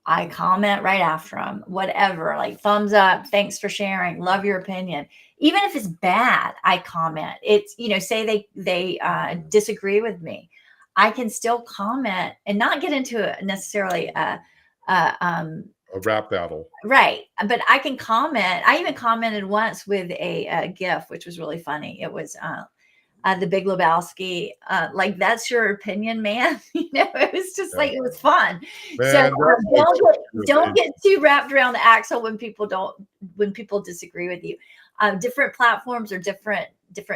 B: I comment right after them, whatever, like thumbs up, thanks for sharing, love your opinion. Even if it's bad, I comment. It's, say they disagree with me, I can still comment and not get into necessarily
A: A rap battle.
B: right, but I can comment. I even commented once with a GIF, which was really funny. It was the Big Lebowski, like, that's your opinion, man. It was just like, it was fun. So
A: Man, that's what's
B: don't get too wrapped around the axle when people disagree with you. Different platforms are different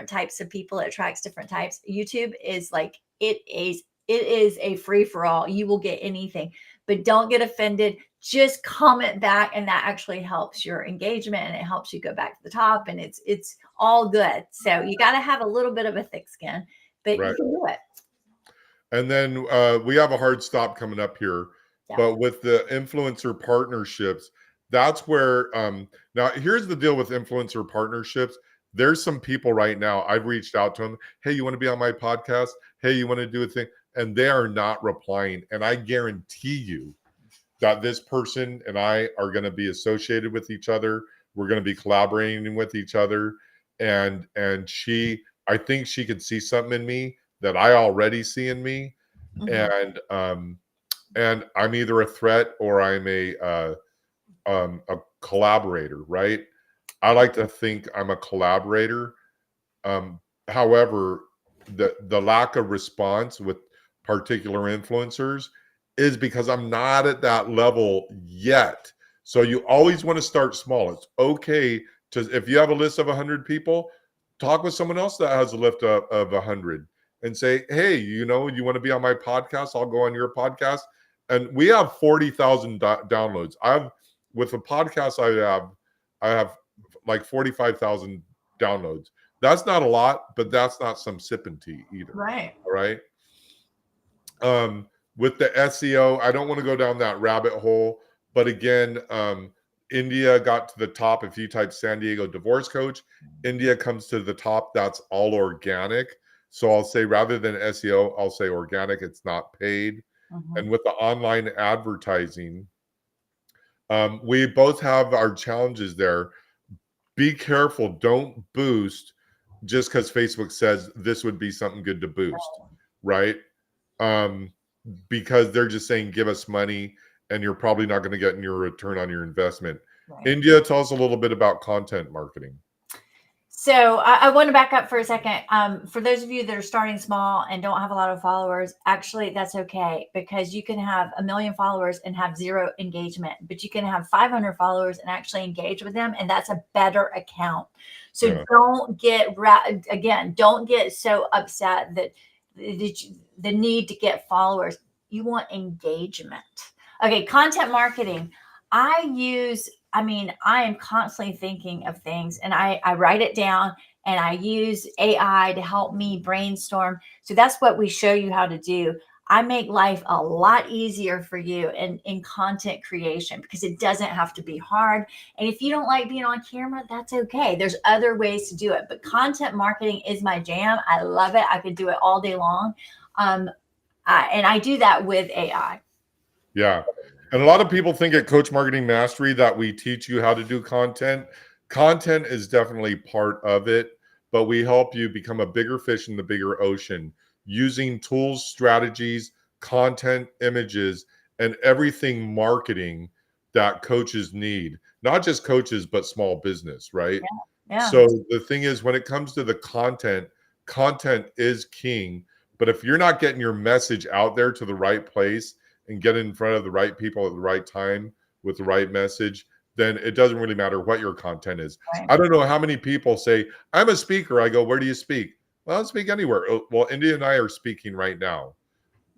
B: types of people. It attracts different types. YouTube is like, it is a free for all. You will get anything, but don't get offended. Just comment back, and that actually helps your engagement, and it helps you go back to the top, and it's all good. So you got to have a little bit of a thick skin, but you can do it.
A: And then we have a hard stop coming up here, but with the influencer partnerships, that's where now here's the deal with influencer partnerships. There's some people right now, I've reached out to them. Hey, you want to be on my podcast? Hey, you want to do a thing? And they are not replying. And I guarantee you that this person and I are going to be associated with each other. We're going to be collaborating with each other. And I think she could see something in me that I already see in me. Mm-hmm. And I'm either a threat or I'm a collaborator, right? I like to think I'm a collaborator. However, the lack of response with particular influencers is because I'm not at that level yet. So you always want to start small. It's okay to, if you have a list of 100 people, talk with someone else that has a list of 100 and say, hey, you want to be on my podcast? I'll go on your podcast. And we have 40,000 downloads. With the podcast I have like 45,000 downloads. That's not a lot, but that's not some sipping tea either.
B: Right.
A: All right. With the SEO, I don't want to go down that rabbit hole, but again, India got to the top. If you type San Diego divorce coach, India comes to the top. That's all organic. So I'll say, rather than SEO, I'll say organic. It's not paid. Mm-hmm. And with the online advertising, we both have our challenges there. Be careful. Don't boost just because Facebook says this would be something good to boost, right? Because they're just saying, give us money, and you're probably not going to get your return on your investment. Right. India, tell us a little bit about content marketing.
B: So I want to back up for a second. For those of you that are starting small and don't have a lot of followers, actually, that's okay, because you can have 1 million followers and have 0 engagement, but you can have 500 followers and actually engage with them, and that's a better account. So don't get so upset that the need to get followers. You want engagement. Okay, content marketing. I am constantly thinking of things, and I write it down, and I use AI to help me brainstorm. So that's what we show you how to do. I make life a lot easier for you in content creation, because it doesn't have to be hard. And if you don't like being on camera, that's okay. There's other ways to do it. But content marketing is my jam. I love it. I could do it all day long. And I do that with AI.
A: Yeah. And a lot of people think at Coach Marketing Mastery that we teach you how to do content. Content is definitely part of it, but we help you become a bigger fish in the bigger ocean using tools, strategies, content, images, and everything marketing that coaches need. Not just coaches, but small business, right?
B: Yeah.
A: So the thing is, when it comes to the content is king. But if you're not getting your message out there to the right place and get in front of the right people at the right time with the right message, then it doesn't really matter what your content is. Right. I don't know how many people say, I'm a speaker. I go, where do you speak? Well, I speak anywhere. Well, India and I are speaking right now.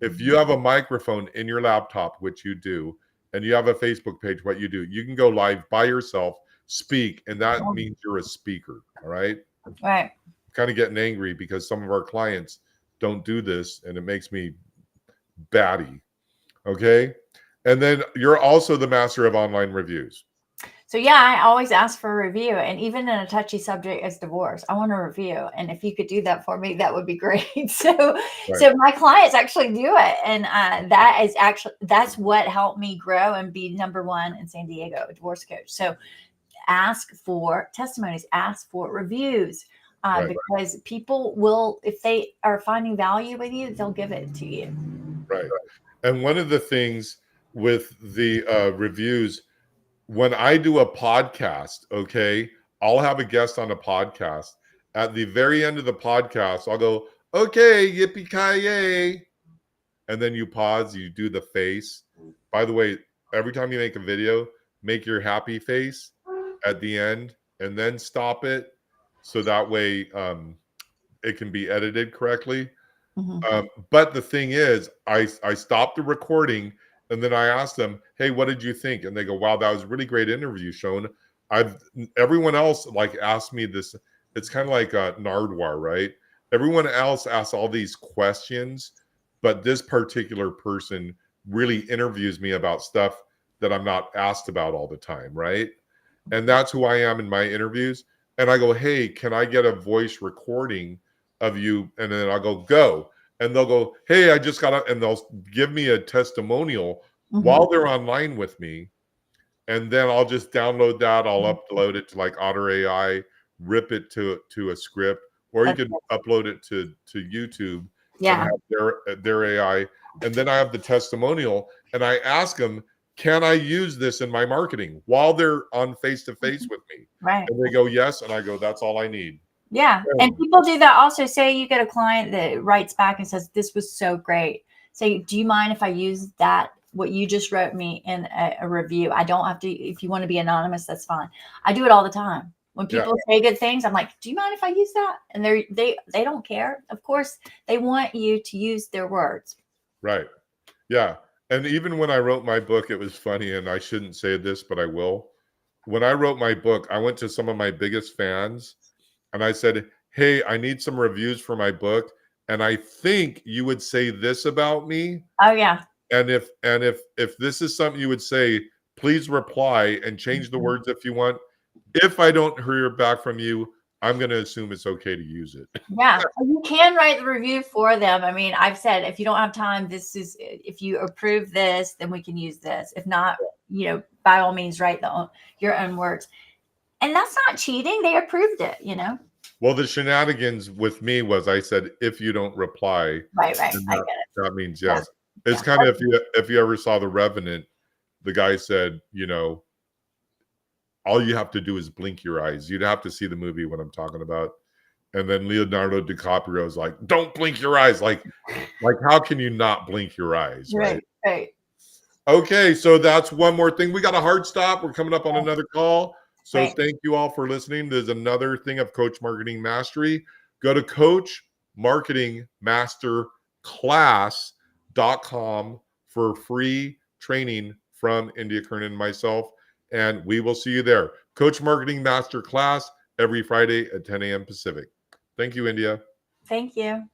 A: If you have a microphone in your laptop, which you do, and you have a Facebook page, what you do, you can go live by yourself, speak, and that means you're a speaker. All right.
B: Right.
A: Kind of getting angry because some of our clients don't do this, and it makes me batty. Okay. And then you're also the master of online reviews.
B: So yeah, I always ask for a review, and even in a touchy subject as divorce, I want a review. And if you could do that for me, that would be great. So,
A: Right.
B: so my clients actually do it, and that's what helped me grow and be number one in San Diego, a divorce coach. So ask for testimonies, ask for reviews.
A: Right.
B: Because people will, if they are finding value with you, they'll give it to you.
A: Right. And one of the things with the reviews, when I do a podcast, okay, I'll have a guest on a podcast. At the very end of the podcast, I'll go, okay, yippee ki yay. And then you pause, you do the face. By the way, every time you make a video, make your happy face at the end and then stop it. So that way it can be edited correctly.
B: Mm-hmm.
A: But the thing is, I stopped the recording and then I asked them, "Hey, what did you think?" And they go, "Wow, that was a really great interview, Sean." Everyone else like asked me this. It's kind of like a Nardwar, right? Everyone else asks all these questions, but this particular person really interviews me about stuff that I'm not asked about all the time, right? And that's who I am in my interviews. And I go, "Hey, can I get a voice recording of you?" And then I'll go. And they'll go, "Hey, I just got," and they'll give me a testimonial
B: Mm-hmm.
A: while they're online with me. And then I'll just download that. I'll upload it to like Otter AI, rip it to a script, or you could upload it to YouTube and
B: Yeah.
A: have their AI. And then I have the testimonial, and I ask them, "Can I use this in my marketing?" while they're on face to face with me.
B: Right.
A: And they go, "Yes," and I go, "That's all I need."
B: Yeah. And people do that also. Say you get a client that writes back and says, "This was so great." Say, "Do you mind if I use that, what you just wrote me in a review? I don't have to, if you want to be anonymous, that's fine." I do it all the time. When people say good things, I'm like, "Do you mind if I use that?" And they don't care. Of course, they want you to use their words.
A: Right. Yeah. And even when I wrote my book, it was funny, and I shouldn't say this, but I will. When I wrote my book, I went to some of my biggest fans and I said, "Hey, I need some reviews for my book. And I think you would say this about me.
B: Oh yeah.
A: And if this is something you would say, please reply and change the words if you want. If I don't hear back from you, I'm going to assume it's okay to use it."
B: Yeah, you can write the review for them. I mean, I've said, if you don't have time, this is, if you approve this, then we can use this. If not, by all means, write your own words. And that's not cheating. They approved it,
A: Well, the shenanigans with me was I said, "If you don't reply,"
B: Right. I
A: and
B: get it.
A: that means
B: Yeah.
A: yes. It's kind of if you ever saw The Revenant, the guy said, all you have to do is blink your eyes. You'd have to see the movie what I'm talking about. And then Leonardo DiCaprio is like, "Don't blink your eyes." Like how can you not blink your eyes, right?
B: Right.
A: Okay, so that's one more thing. We got a hard stop. We're coming up on another call. So
B: Right.
A: thank you all for listening. There's another thing of Coach Marketing Mastery. Go to coachmarketingmasterclass.com for free training from India Kern and myself. And we will see you there. Coach Marketing Masterclass every Friday at 10 a.m. Pacific. Thank you, India.
B: Thank you.